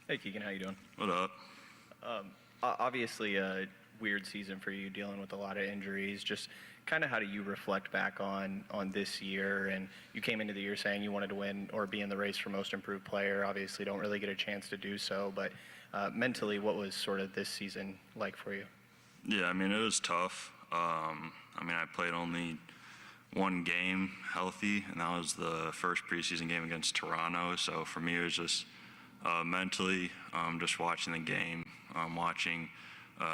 Hey Keegan, how you doing? What up? Obviously a weird season for you, dealing with a lot of injuries. Just kind of how do you reflect back on this year? And you came into the year saying you wanted to win or be in the race for most improved player. Obviously don't really get a chance to do so, but mentally, what was sort of this season like for you? Yeah, I mean, it was tough. I played only one game healthy, and that was the first preseason game against Toronto. So for me, it was just mentally, just watching the game, watching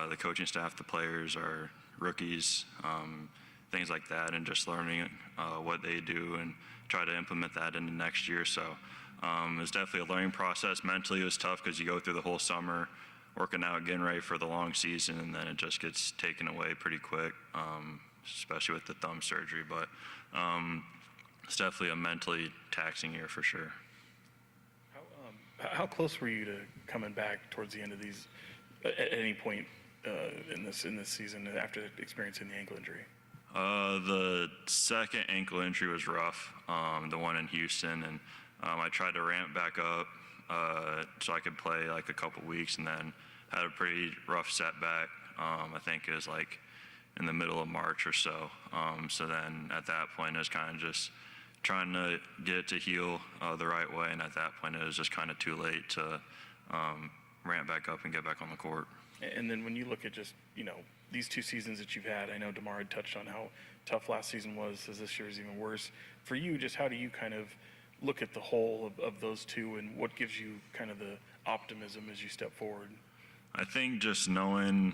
the coaching staff, the players, our rookies, things like that, and just learning what they do and try to implement that into next year. So it was definitely a learning process. Mentally, it was tough because you go through the whole summer working out, getting ready for the long season, and then it just gets taken away pretty quick, especially with the thumb surgery. But it's definitely a mentally taxing year for sure. How close were you to coming back towards the end of these, at any point in this season after experiencing the ankle injury? The second ankle injury was rough, the one in Houston, and I tried to ramp back up so I could play like a couple weeks, and then had a pretty rough setback. I think it was like in the middle of March or so. So then at that point, it was kind of just trying to get it to heal the right way, and at that point, it was just kind of too late to ramp back up and get back on the court. And then when you look at just, these two seasons that you've had, I know DeMar had touched on how tough last season was, as this year is even worse. For you, just how do you kind of look at the whole of those two, and what gives you kind of the optimism as you step forward? I think just knowing,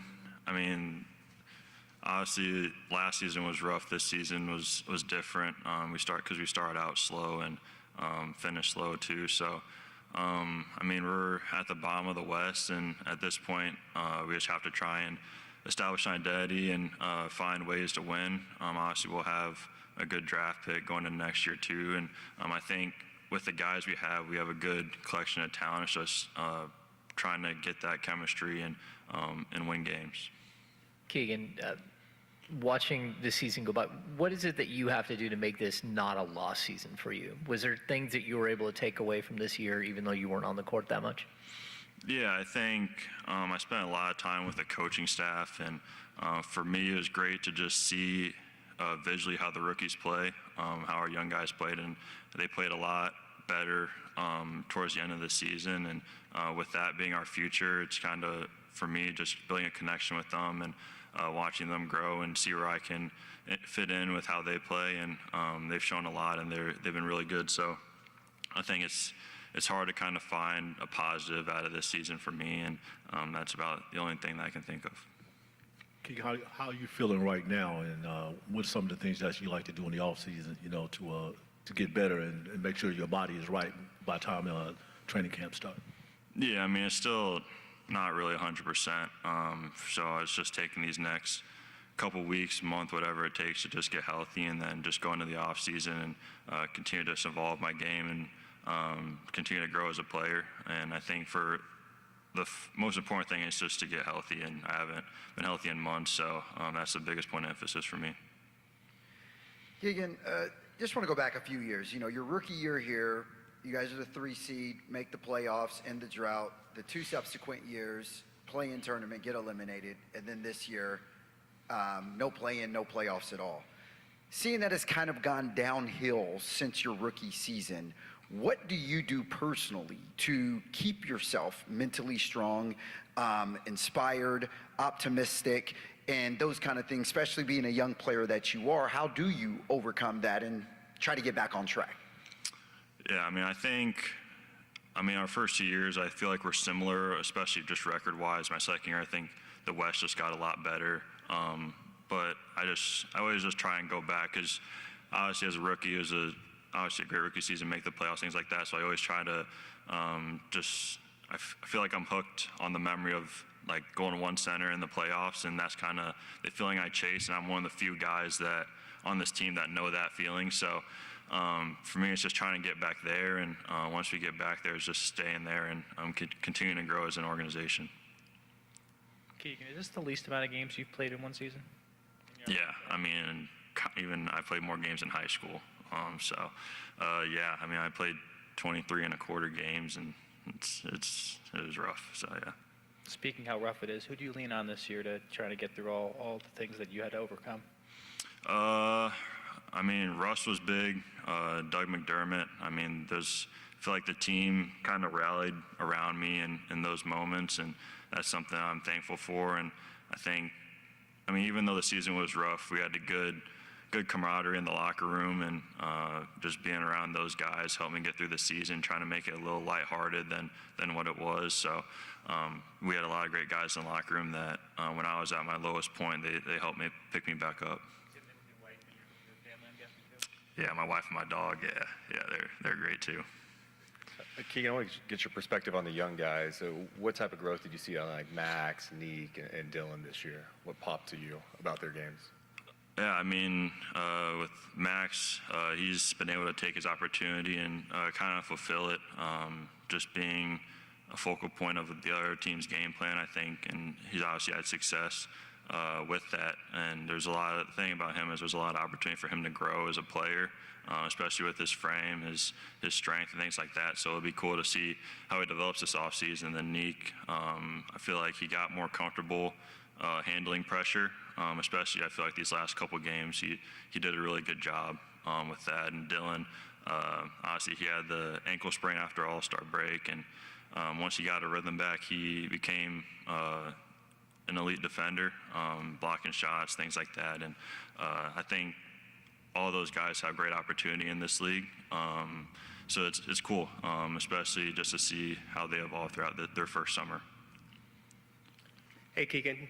obviously last season was rough. This season was different. We started out slow and finished slow too. So, we're at the bottom of the West, and at this point, we just have to try and establish an identity and find ways to win. Obviously, we'll have a good draft pick going into next year too, and I think with the guys we have a good collection of talent. It's just trying to get that chemistry and win games. Keegan, watching this season go by, what is it that you have to do to make this not a lost season for you? Was there things that you were able to take away from this year, even though you weren't on the court that much? Yeah, I think I spent a lot of time with the coaching staff, and for me, it was great to just see visually how the rookies play, how our young guys played, and they played a lot better towards the end of the season. And with that being our future, it's kind of, for me, just building a connection with them and watching them grow and see where I can fit in with how they play. And they've shown a lot, and they've been really good. So I think it's hard to kind of find a positive out of this season for me, and that's about the only thing that I can think of. How are you feeling right now, and what's some of the things that you like to do in the off season, to get better and make sure your body is right by the time training camp starts? Yeah, it's still not really 100%. So it's just taking these next couple weeks, month, whatever it takes to just get healthy, and then just go into the off season and continue to evolve my game and continue to grow as a player. And I think for the most important thing is just to get healthy, and I haven't been healthy in months, so that's the biggest point of emphasis for me. Keegan, just want to go back a few years. Your rookie year here, you guys are the 3 seed, make the playoffs, end the drought. The 2 subsequent years, play-in tournament, get eliminated, and then this year, no play-in, no playoffs at all. Seeing that it's kind of gone downhill since your rookie season, what do you do personally to keep yourself mentally strong, inspired, optimistic, and those kind of things, especially being a young player that you are? How do you overcome that and try to get back on track? Yeah, I think our first 2 years, I feel like we're similar, especially just record-wise. My second year, I think the West just got a lot better. But I always just try and go back, because obviously as a rookie, it was obviously a great rookie season, make the playoffs, things like that. So I always try to I feel like I'm hooked on the memory of like going to one center in the playoffs, and that's kind of the feeling I chase. And I'm one of the few guys that on this team that know that feeling. So for me, it's just trying to get back there, and once we get back there, it's just staying there and continuing to grow as an organization. Keegan, is this the least amount of games you've played in one season? Yeah, even I played more games in high school. I played 23 and a quarter games, and it was rough. So yeah. Speaking how rough it is, who do you lean on this year to try to get through all the things that you had to overcome? I mean, Russ was big. Doug McDermott. I mean, I feel like the team kind of rallied around me in those moments, and that's something I'm thankful for. And I mean, even though the season was rough, we had a good camaraderie in the locker room, and just being around those guys helped me get through the season, trying to make it a little lighthearted than what it was. So we had a lot of great guys in the locker room that when I was at my lowest point, they helped me pick me back up. Yeah, my wife and my dog. Yeah, they're great too. Keegan, I want to get your perspective on the young guys. So what type of growth did you see on like Max, Neek, and Dylan this year? What popped to you about their games? Yeah, I mean, with Max, he's been able to take his opportunity and kind of fulfill it, just being a focal point of the other team's game plan, I think, and he's obviously had success with that. And the thing about him is there's a lot of opportunity for him to grow as a player, especially with his frame, his strength, and things like that. So it'll be cool to see how he develops this offseason. And then Neek, I feel like he got more comfortable handling pressure, especially I feel like these last couple games he did a really good job with that. And Dylan, obviously he had the ankle sprain after All-Star break, and once he got a rhythm back, he became an elite defender, blocking shots, things like that. And I think all those guys have great opportunity in this league. So it's cool, especially just to see how they evolve throughout their first summer. Hey, Keegan.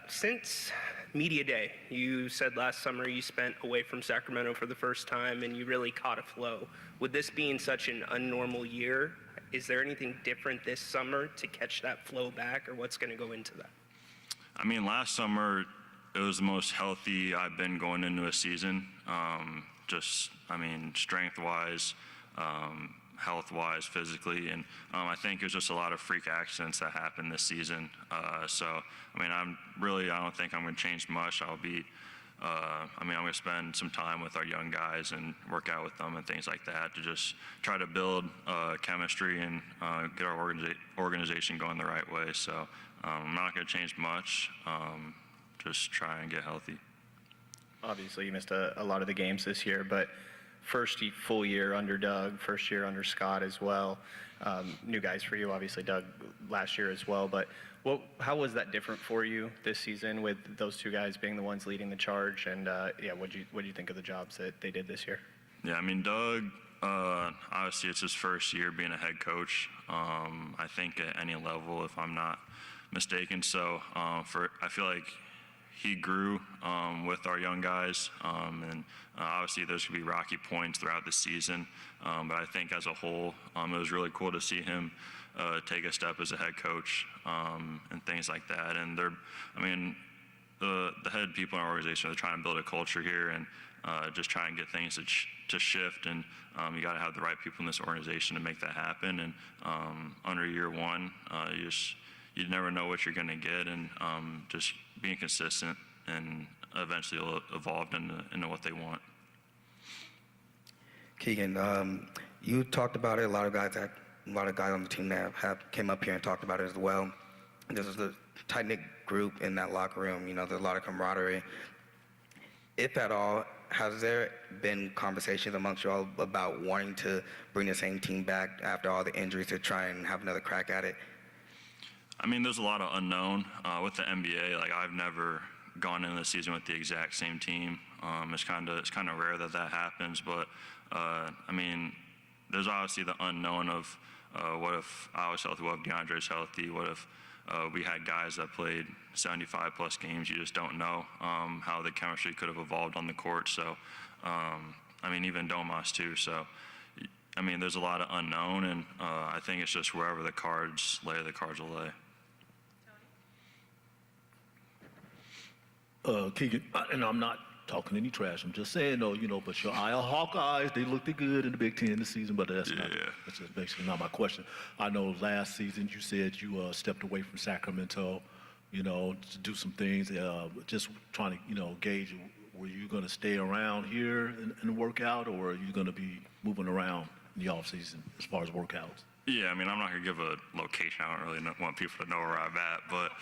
Since Media Day, you said last summer you spent away from Sacramento for the first time and you really caught a flow. With this being such an unnormal year, is there anything different this summer to catch that flow back, or what's going to go into that? I mean, last summer, it was the most healthy I've been going into a season. Strength-wise, health-wise, physically, and I think it was just a lot of freak accidents that happened this season. I don't think I'm going to change much. I'm going to spend some time with our young guys and work out with them and things like that to just try to build chemistry and get our organization going the right way. So I'm not going to change much. Just try and get healthy. Obviously, you missed a lot of the games this year, but first full year under Doug, first year under Scott as well. New guys for you, obviously Doug last year as well. But how was that different for you this season with those two guys being the ones leading the charge? And what do you think of the jobs that they did this year? Yeah, I mean, Doug, obviously it's his first year being a head coach. I think at any level, if I'm not mistaken. So I feel like he grew with our young guys, and obviously there's going to be rocky points throughout the season, but I think as a whole, it was really cool to see him take a step as a head coach and things like that. And the head people in our organization are trying to build a culture here and just try and get things to shift, and you got to have the right people in this organization to make that happen. And under year one, you never know what you're going to get, and just being consistent, and eventually it'll evolve into what they want. Keegan, you talked about it. A lot of guys on the team that have came up here and talked about it as well. This is a tight-knit group in that locker room. You know, there's a lot of camaraderie. If at all, has there been conversations amongst you all about wanting to bring the same team back after all the injuries to try and have another crack at it? I mean, there's a lot of unknown with the NBA. Like, I've never gone into the season with the exact same team. It's kind of rare that happens. But there's obviously the unknown of what if I was healthy, what if DeAndre's healthy, what if we had guys that played 75 plus games. You just don't know how the chemistry could have evolved on the court. So, even Domas too. So, there's a lot of unknown, and I think it's just wherever the cards lay, the cards will lay. Keegan, and I'm not talking any trash. I'm just saying, though, but your Hawkeyes, they looked good in the Big Ten this season, but that's just basically not my question. I know last season you said you stepped away from Sacramento, to do some things, just trying to, gauge, were you going to stay around here and work out, or are you going to be moving around in the offseason as far as workouts? Yeah, I mean, I'm not gonna give a location. I don't really want people to know where I'm at, but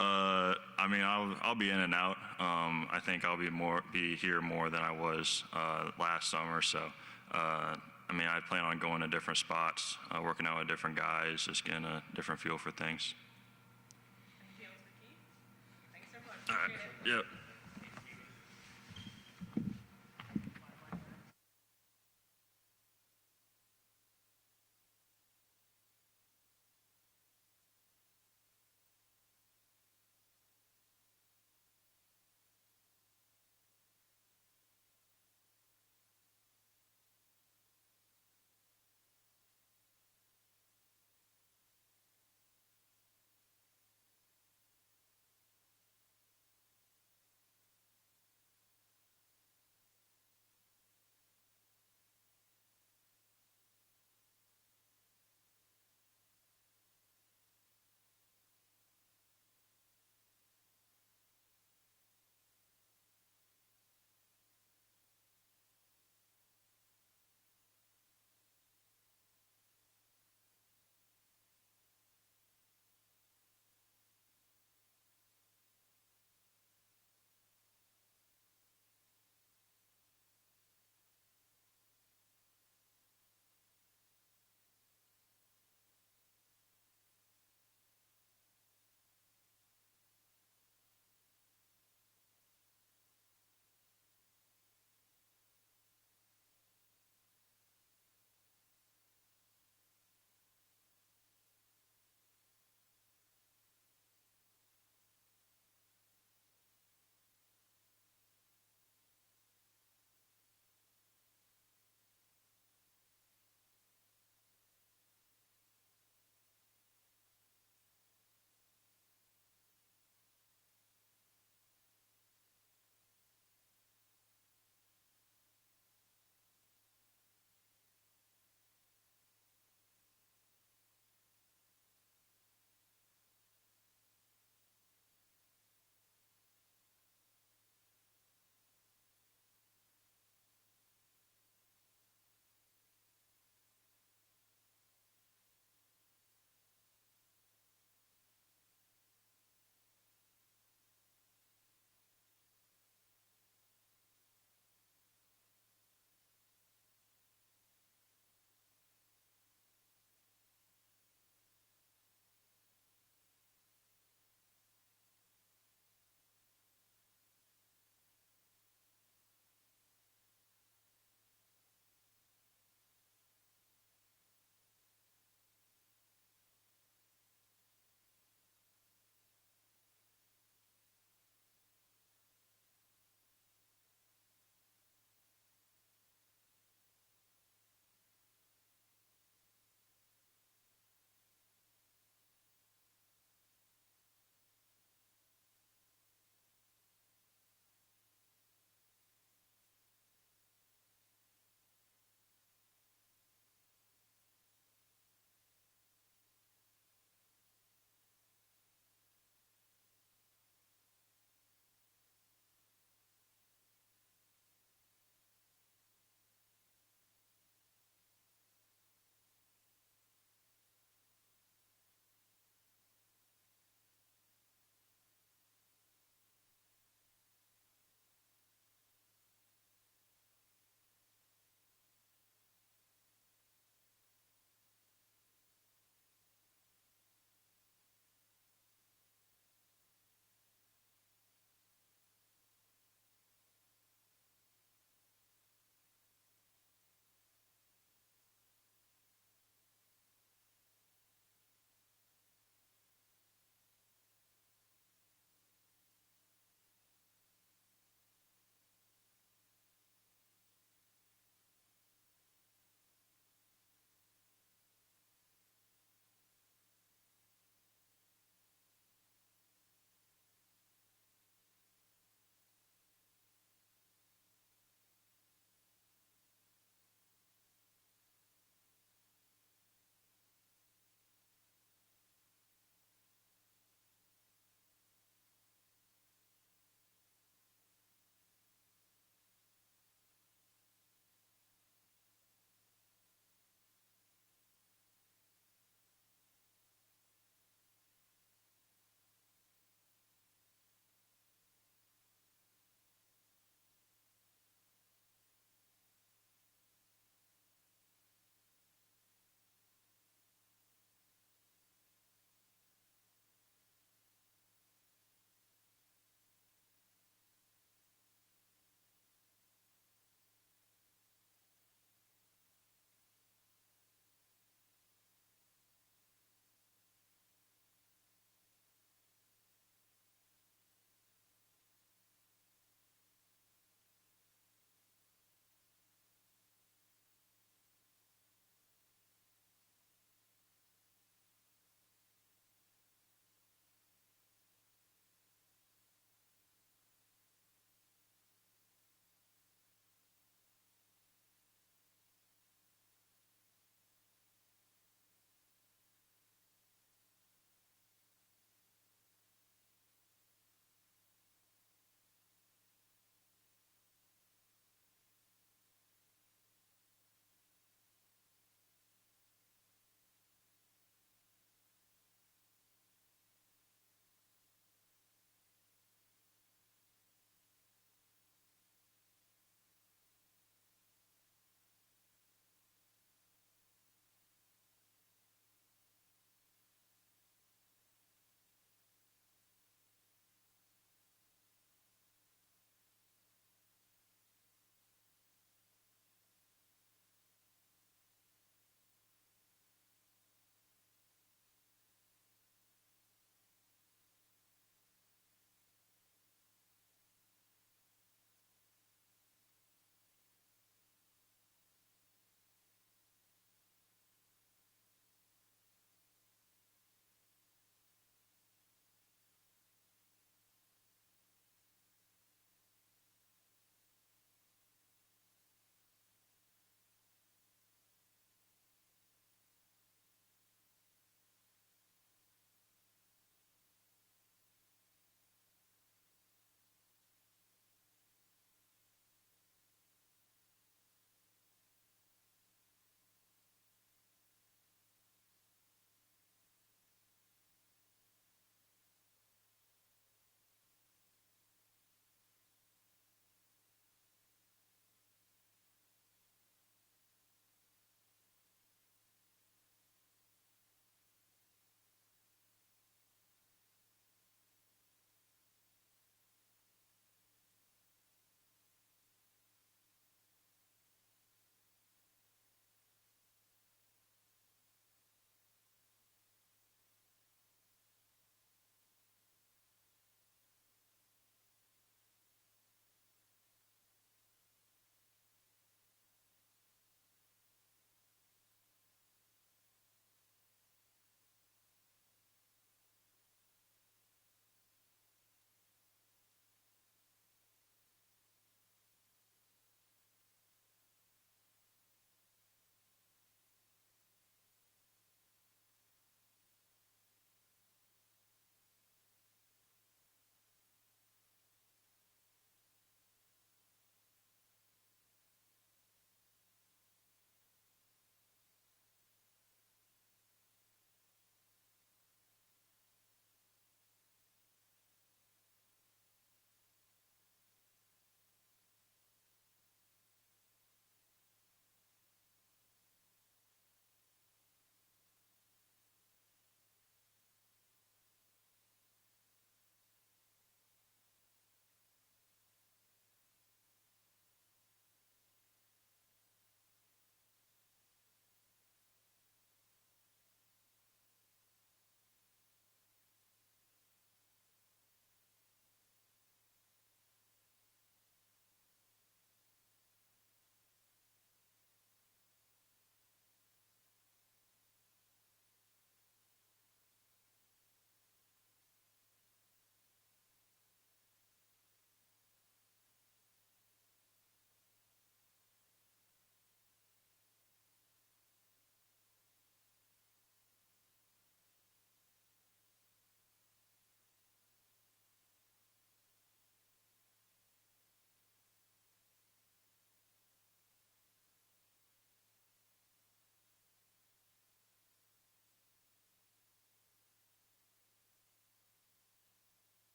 I mean, I'll be in and out. I think I'll be here more than I was last summer. So, I mean, I plan on going to different spots, working out with different guys, just getting a different feel for things. All right. Yep.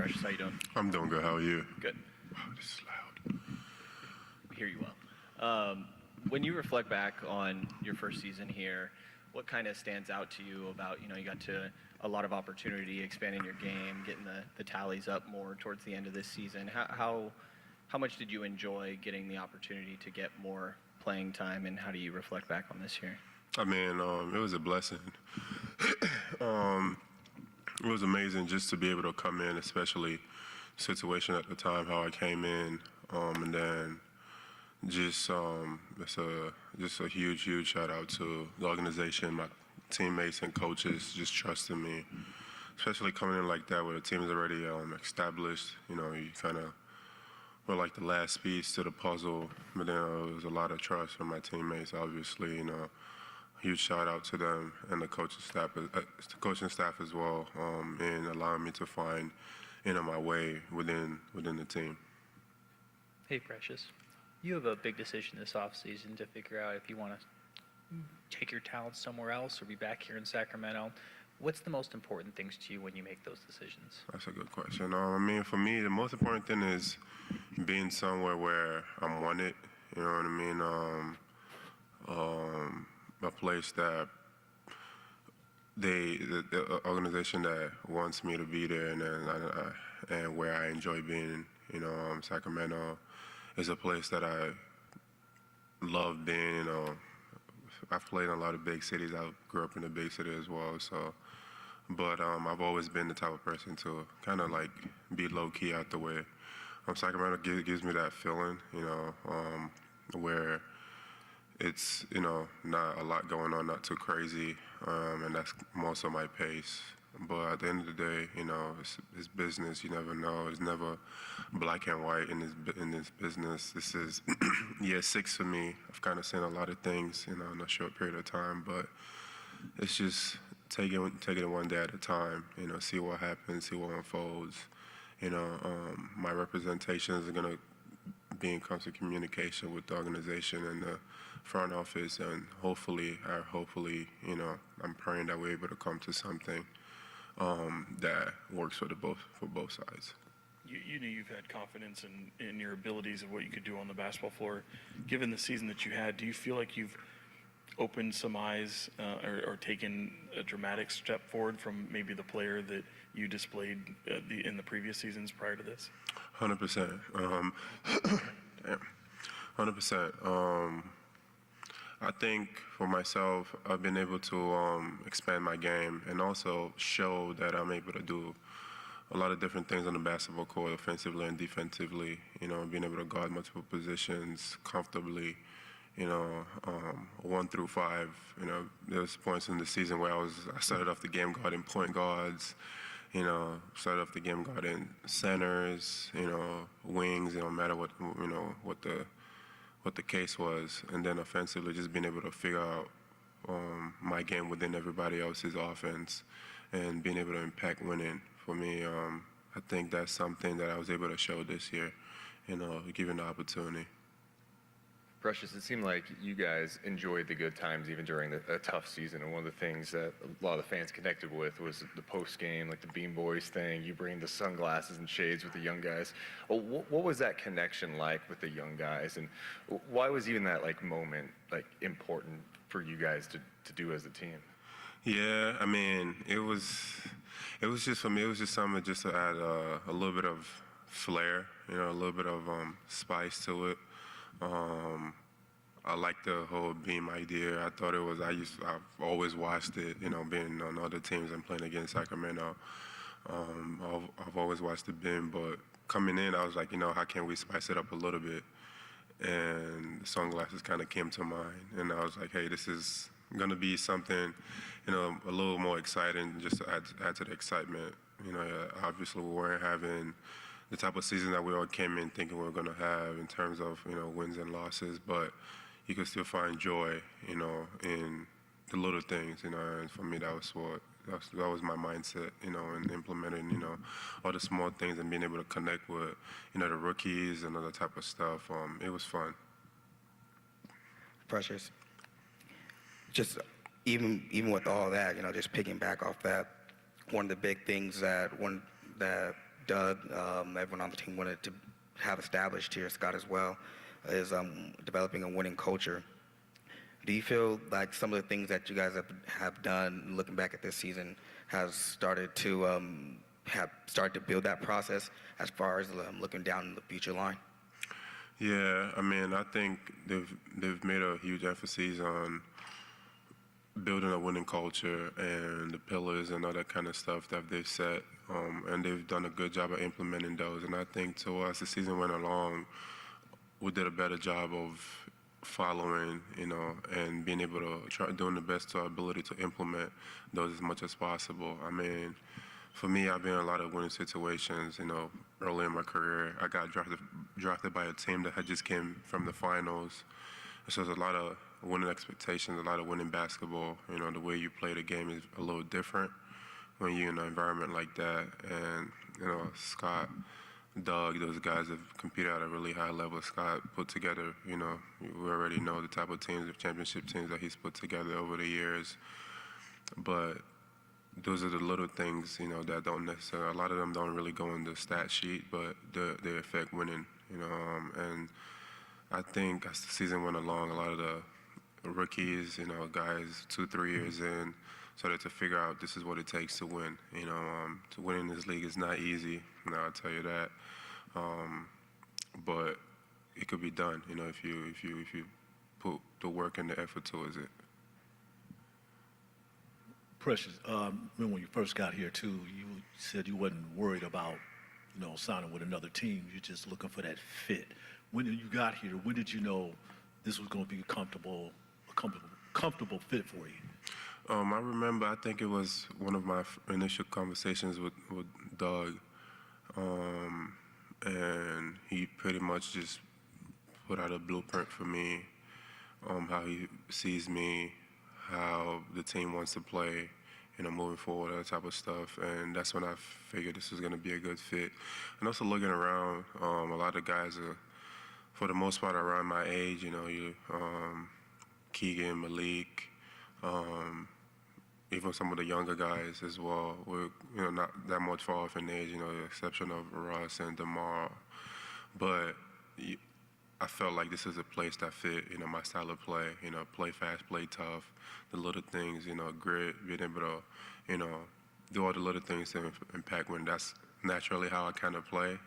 Precious. How you doing? I'm doing good. How are you? Good. Oh, this is loud. We hear you well. When you reflect back on your first season here, what kind of stands out to you about, you got to a lot of opportunity, expanding your game, getting the tallies up more towards the end of this season. How much did you enjoy getting the opportunity to get more playing time, and how do you reflect back on this year? I mean, it was a blessing. It was amazing just to be able to come in, especially situation at the time, how I came in, and then just it's a huge shout out to the organization, my teammates and coaches just trusting me, especially coming in like that where the team is already established. You kind of were like the last piece to the puzzle, but then there was a lot of trust from my teammates, obviously. Huge shout out to them and the coaching staff as well, in allowing me to find my way within the team. Hey, Precious. You have a big decision this offseason to figure out if you want to take your talents somewhere else or be back here in Sacramento. What's the most important things to you when you make those decisions? That's a good question. I mean, for me, the most important thing is being somewhere where I'm wanted. You know what I mean? A place that the organization that wants me to be there, and where I enjoy being. Sacramento is a place that I love being. I've played in a lot of big cities. I grew up in a big city as well. So, but I've always been the type of person to kind of like be low key out the way. Sacramento gives me that feeling, where it's not a lot going on, not too crazy, and that's most of my pace. But at the end of the day, it's business. You never know. It's never black and white in this business. This is year 6 for me. I've kind of seen a lot of things, in a short period of time. But it's just taking it one day at a time. See what happens, see what unfolds. My representations are gonna be in constant communication with the organization and the front office, and hopefully, I'm praying that we're able to come to something that works for both sides. You've had confidence in your abilities of what you could do on the basketball floor. Given the season that you had, do you feel like you've opened some eyes or taken a dramatic step forward from maybe the player that you displayed in the previous seasons prior to this? 100%. 100%. I think for myself, I've been able to expand my game and also show that I'm able to do a lot of different things on the basketball court, offensively and defensively. Being able to guard multiple positions comfortably. 1 through 5. There's points in the season where I started off the game guarding point guards. Started off the game guarding centers. Wings. No matter what the case was, and then offensively, just being able to figure out my game within everybody else's offense, and being able to impact winning. For me, I think that's something that I was able to show this year, given the opportunity. Precious, it seemed like you guys enjoyed the good times even during a tough season, and one of the things that a lot of the fans connected with was the post-game, like the Bean Boys thing. You bring the sunglasses and shades with the young guys. What was that connection like with the young guys, and why was even that moment important for you guys to do as a team? Yeah, I mean, it was just, for me, it was just something just to add a little bit of flair, a little bit of spice to it. I like the whole beam idea. I thought it was, I've always watched it, being on other teams and playing against Sacramento. I've always watched the beam, but coming in, I was like, how can we spice it up a little bit? And the sunglasses kind of came to mind, and I was like, hey, this is gonna be something, a little more exciting, just to add to the excitement. Obviously we weren't having the type of season that we all came in thinking we were going to have in terms of, wins and losses, but you could still find joy, in the little things, and for me, that was my mindset, in implementing, all the small things and being able to connect with, the rookies and other type of stuff. It was fun. Precious. Just even with all that, just picking back off that, one of the big things that Doug, everyone on the team wanted to have established here, Scott as well, is developing a winning culture. Do you feel like some of the things that you guys have done, looking back at this season, has started to build that process as far as looking down the future line? Yeah, I mean, I think they've made a huge emphasis on building a winning culture and the pillars and all that kind of stuff that they've set, and they've done a good job of implementing those. And I think to us, the season went along, we did a better job of following, and being able to doing the best to our ability to implement those as much as possible. I mean, for me, I've been in a lot of winning situations, early in my career. I got drafted by a team that had just came from the finals. So there's a lot of winning expectations, a lot of winning basketball. The way you play the game is a little different when you're in an environment like that. And, Scott, Doug, those guys have competed at a really high level. Scott put together, we already know the type of teams, the championship teams that he's put together over the years. But those are the little things, that don't necessarily, a lot of them don't really go in the stat sheet, but they affect winning, and I think as the season went along, a lot of the rookies, guys 2-3 years in, started to figure out this is what it takes to win. To win in this league is not easy, I'll tell you that. But it could be done, if you put the work and the effort towards it. Precious, remember when you first got here too, you said you wasn't worried about, signing with another team. You're just looking for that fit. When you got here, when did you know this was going to be a comfortable fit for you? I remember, I think it was one of my initial conversations with Doug, and he pretty much just put out a blueprint for me, how he sees me, how the team wants to play, moving forward, that type of stuff. And that's when I figured this was going to be a good fit. And also looking around, a lot of guys are, for the most part, around my age, Keegan, Malik, even some of the younger guys as well. We're, not that much far off in age, the exception of Ross and DeMar. But I felt like this is a place that fit, my style of play, play fast, play tough, the little things, grit, being able to, do all the little things to impact when that's naturally how I kind of play,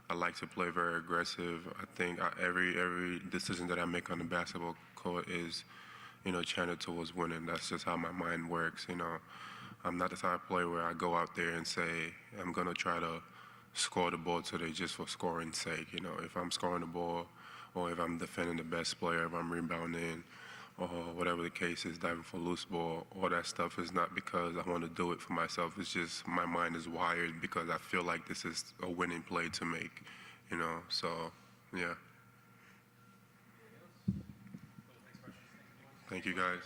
I like to play very aggressive. I think every decision that I make on the basketball court is, channeled towards winning. That's just how my mind works, I'm not the type of player where I go out there and say, I'm going to try to score the ball today just for scoring's sake. If I'm scoring the ball or if I'm defending the best player, if I'm rebounding or whatever the case is, diving for loose ball, all that stuff is not because I want to do it for myself. It's just my mind is wired because I feel like this is a winning play to make, so, yeah. Thank you, guys.